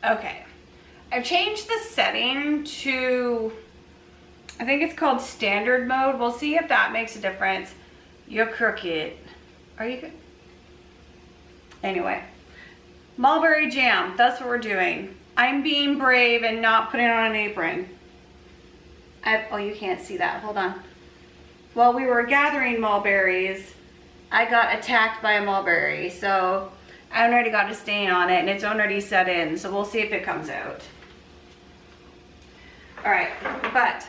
Okay, I've changed the setting to, I think it's called standard mode. We'll see if that makes a difference. You're crooked. Are you good? Anyway, mulberry jam, that's what we're doing. I'm being brave and not putting on an apron. Oh, you can't see that, hold on. While we were gathering mulberries, I got attacked by a mulberry, so I already got a stain on it and it's already set in, so we'll see if it comes out. All right, but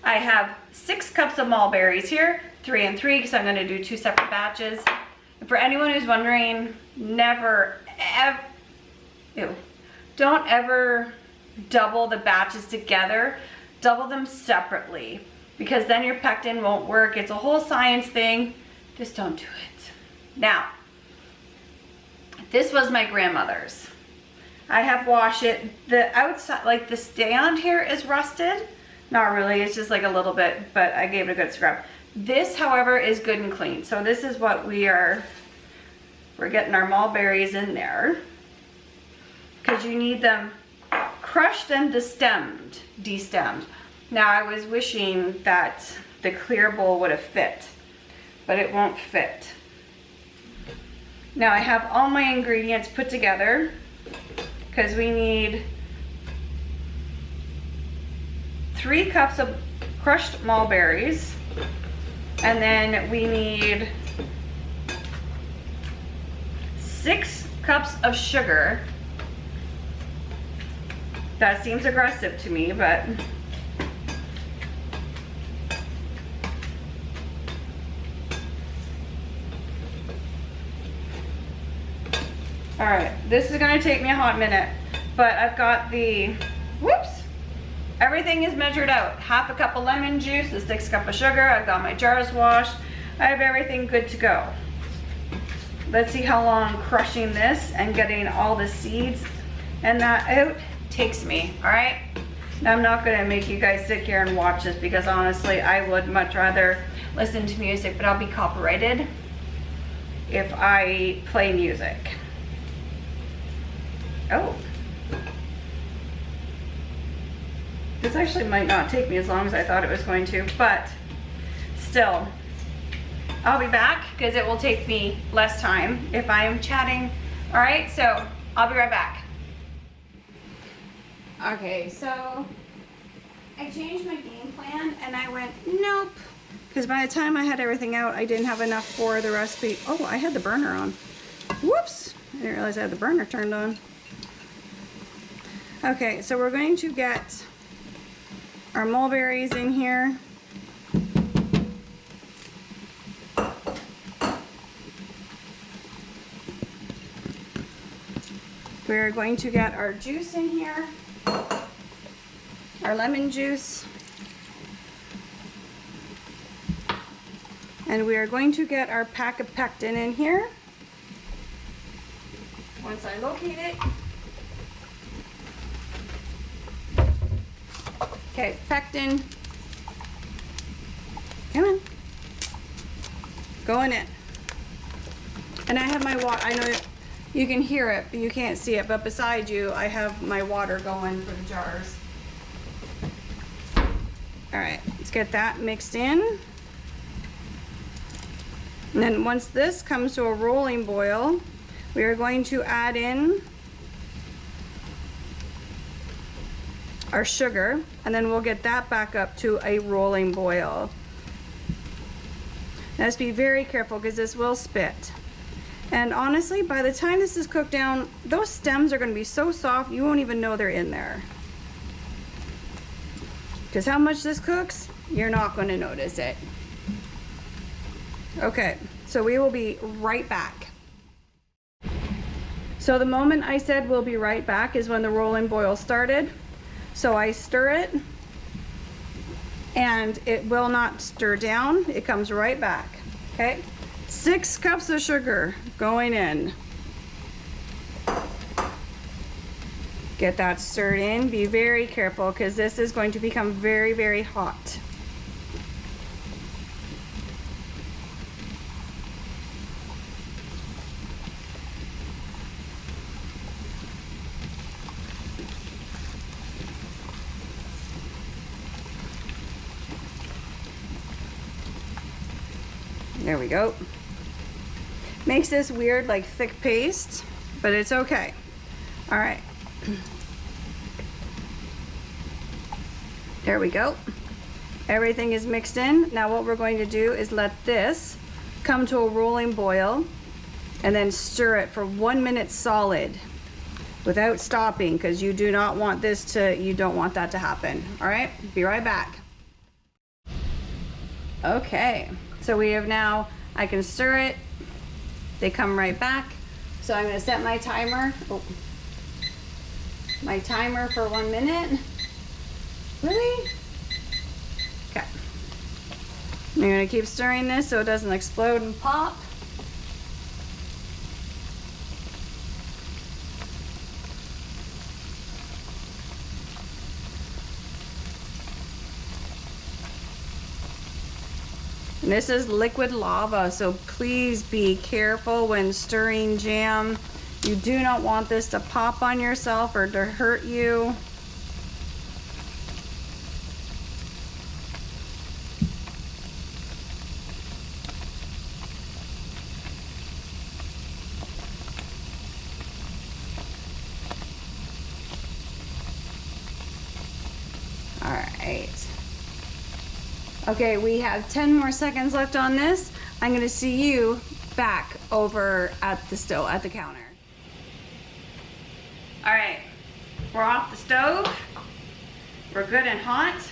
I have 6 cups of mulberries here, 3 and 3, because I'm gonna do 2 separate batches. And for anyone who's wondering, never, ever, don't ever double the batches together, double them separately, because then your pectin won't work. It's a whole science thing, just don't do it. Now, this was my grandmother's. I have washed it. The outside, like the stand here is rusted. Not really, it's just like a little bit, but I gave it a good scrub. This, however, is good and clean. So this is what we're getting our mulberries in there, because you need them crushed and destemmed. Now I was wishing that the clear bowl would have fit, but it won't fit. Now I have all my ingredients put together, because we need 3 cups of crushed mulberries, and then we need 6 cups of sugar. That seems aggressive to me, but all right, this is gonna take me a hot minute, but I've got the, whoops, everything is measured out. 1/2 cup of lemon juice, the 6 cup of sugar, I've got my jars washed, I have everything good to go. Let's see how long crushing this and getting all the seeds and that out takes me, all right? Now I'm not gonna make you guys sit here and watch this, because honestly, I would much rather listen to music, but I'll be copyrighted if I play music. Oh. This actually might not take me as long as I thought it was going to, but still, I'll be back, because it will take me less time if I'm chatting. All right, so I'll be right back. Okay, so I changed my game plan and I went, nope. Because by the time I had everything out, I didn't have enough for the recipe. Oh, I had the burner on. Whoops, I didn't realize I had the burner turned on. Okay, so we're going to get our mulberries in here. We're going to get our juice in here, our lemon juice, and we are going to get our pack of pectin in here. Once I locate it. Okay, pectin. Come on. Going in. And I have my water. I know you can hear it, but you can't see it. But beside you, I have my water going for the jars. All right, let's get that mixed in. And then once this comes to a rolling boil, we are going to add in our sugar, and then we'll get that back up to a rolling boil. Now just be very careful, because this will spit. And honestly, by the time this is cooked down, those stems are going to be so soft you won't even know they're in there. Because how much this cooks, you're not going to notice it. Okay, so we will be right back. So the moment I said we'll be right back is when the rolling boil started. So I stir it, and it will not stir down. It comes right back, okay? 6 cups of sugar going in. Get that stirred in. Be very careful, because this is going to become very, very hot. There we go. Makes this weird, like thick paste, but it's okay. All right. There we go. Everything is mixed in. Now what we're going to do is let this come to a rolling boil and then stir it for 1 minute solid without stopping, because you do not want this to, you don't want that to happen. All right, be right back. Okay, so we have now, I can stir it. They come right back. So I'm gonna set my timer. Oh, my timer for 1 minute. Really? Okay. I'm gonna keep stirring this so it doesn't explode and pop. And this is liquid lava, so please be careful when stirring jam. You do not want this to pop on yourself or to hurt you. All right. Okay, we have 10 more seconds left on this. I'm gonna see you back over at the stove, at the counter. All right, we're off the stove. We're good and hot.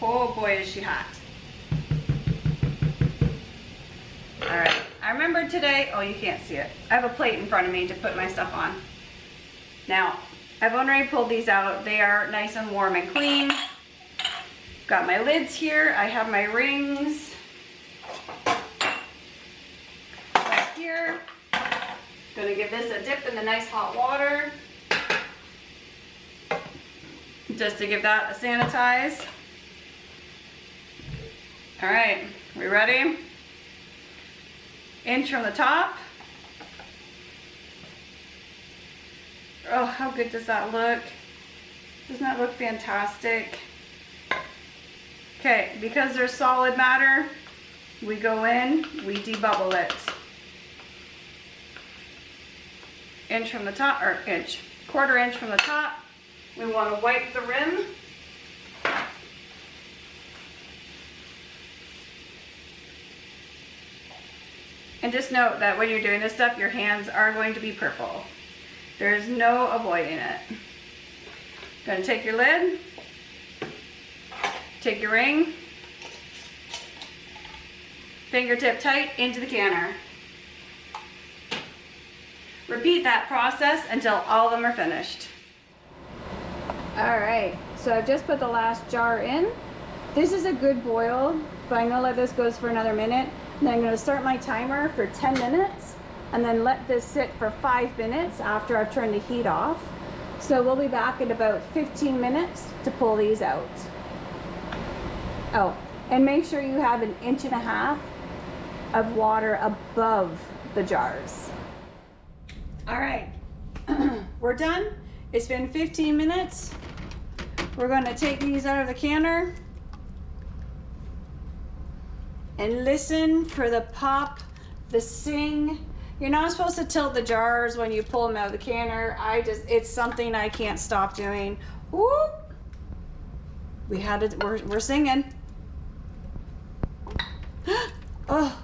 Oh boy, is she hot. All right, I remember today, oh, you can't see it. I have a plate in front of me to put my stuff on. Now, I've already pulled these out. They are nice and warm and clean. Got my lids here. I have my rings right here. Gonna give this a dip in the nice hot water just to give that a sanitize. All right, we ready? Inch from the top. Oh, how good does that look? Doesn't that look fantastic? Okay, because there's solid matter, we go in, we debubble it. Inch from the top, or inch, quarter inch from the top. We want to wipe the rim. And just note that when you're doing this stuff, your hands are going to be purple. There's no avoiding it. Gonna take your lid. Take your ring, fingertip tight into the canner. Repeat that process until all of them are finished. All right, so I've just put the last jar in. This is a good boil, but I'm gonna let this go for another minute. And then I'm gonna start my timer for 10 minutes and then let this sit for 5 minutes after I've turned the heat off. So we'll be back in about 15 minutes to pull these out. Oh, and make sure you have 1.5 inches of water above the jars. All right, we're done. It's been 15 minutes. We're gonna take these out of the canner and listen for the pop, the sing. You're not supposed to tilt the jars when you pull them out of the canner. It's something I can't stop doing. Whoop. We had it, we're singing. Oh,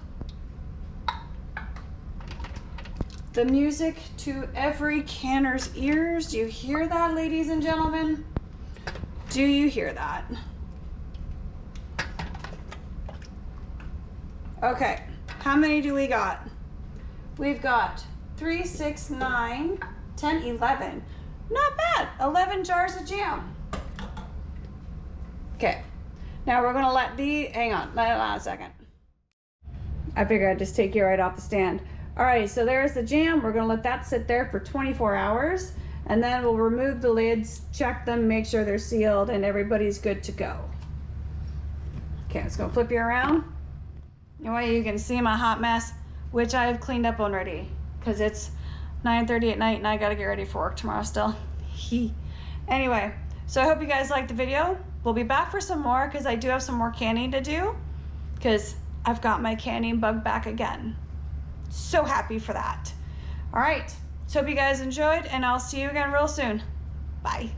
the music to every canner's ears. Do you hear that, ladies and gentlemen? Do you hear that? Okay, how many do we got? We've got 3, 6, 9, 10, 11. Not bad, 11 jars of jam. Okay, now we're gonna let hang on a second. I figured I'd just take you right off the stand. All right, so there's the jam. We're gonna let that sit there for 24 hours and then we'll remove the lids, check them, make sure they're sealed and everybody's good to go. Okay, let's go flip you around. Anyway, you can see my hot mess, which I have cleaned up already because it's 9:30 at night and I gotta get ready for work tomorrow still. Anyway, so I hope you guys liked the video. We'll be back for some more because I do have some more canning to do because I've got my canning bug back again. So happy for that. All right, so hope you guys enjoyed, and I'll see you again real soon. Bye.